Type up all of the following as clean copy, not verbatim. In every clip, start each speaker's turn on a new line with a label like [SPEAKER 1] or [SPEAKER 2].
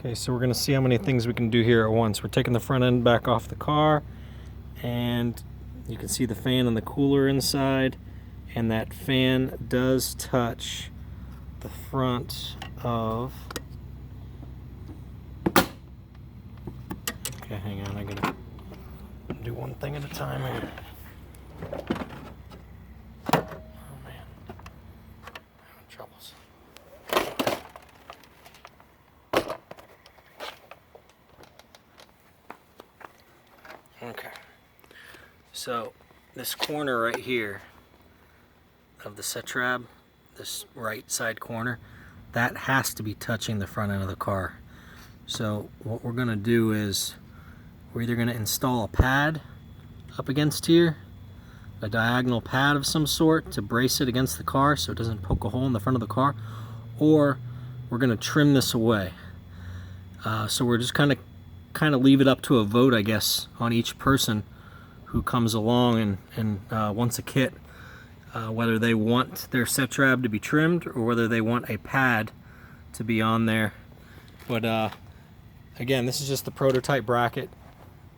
[SPEAKER 1] Okay, so we're going to see how many things we can do here at once. We're taking the front end back off the car, and you can see the fan and the cooler inside, and that fan does touch the front of... Okay, hang on, I gotta do one thing at a time here. Oh man, having troubles. Okay, so this corner right here of the Setrab, this right side corner, that has to be touching the front end of the car. So what we're gonna do is we're either gonna install a pad up against here, a diagonal pad of some sort to brace it against the car so it doesn't poke a hole in the front of the car, or we're gonna trim this away. So we're just kind of leave it up to a vote, I guess, on each person who comes along and wants a kit, whether they want their Setrab to be trimmed or whether they want a pad to be on there. But again, this is just the prototype bracket.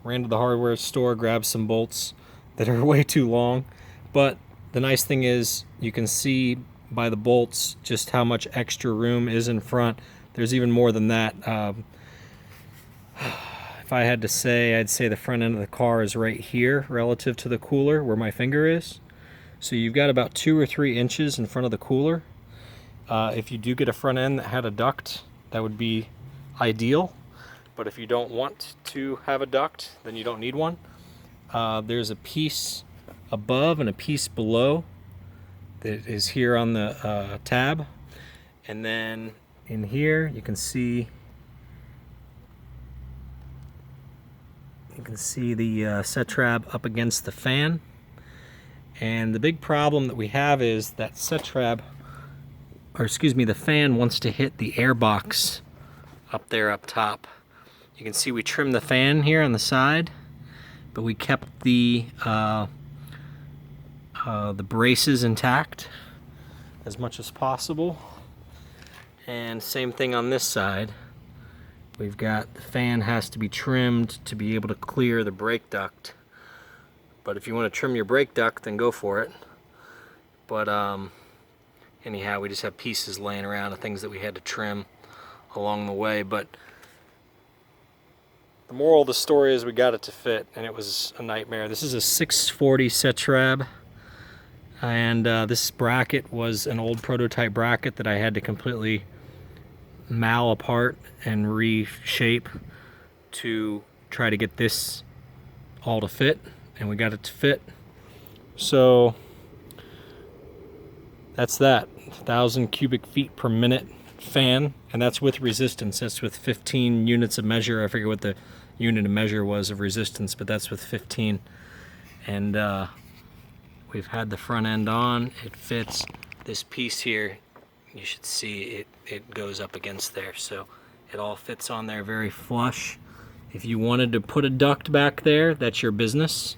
[SPEAKER 1] Ran to the hardware store, grabbed some bolts that are way too long, but the nice thing is you can see by the bolts just how much extra room is in front. There's even more than that. If I had to say, I'd say the front end of the car is right here relative to the cooler where my finger is. So you've got about 2 or 3 inches in front of the cooler. If you do get a front end that had a duct, that would be ideal. But if you don't want to have a duct, then you don't need one. There's a piece above and a piece below that is here on the tab. And then in here you can see the Setrab up against the fan. And the big problem that we have is that Setrab, or excuse me, the fan wants to hit the air box up there up top. You can see we trimmed the fan here on the side, but we kept the braces intact as much as possible. And same thing on this side. We've got the fan has to be trimmed to be able to clear the brake duct. But if you want to trim your brake duct, then go for it. But anyhow, we just have pieces laying around of things that we had to trim along the way. But the moral of the story is we got it to fit, and it was a nightmare. This is a 640 Setrab, and this bracket was an old prototype bracket that I had to completely mal apart and reshape to try to get this all to fit, and we got it to fit. So that's that 1,000 cubic feet per minute fan, and that's with resistance. That's with 15 units of measure. I forget what the unit of measure was of resistance, but that's with 15. And we've had the front end on. It fits. This piece here, you should see it goes up against there, so it all fits on there very flush. If you wanted to put a duct back there, that's your business.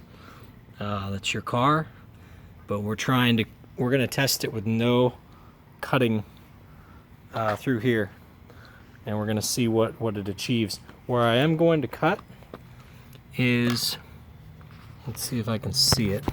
[SPEAKER 1] That's your car. But we're gonna test it with no cutting through here, and we're gonna see what it achieves. Where I am going to cut is, let's see if I can see it.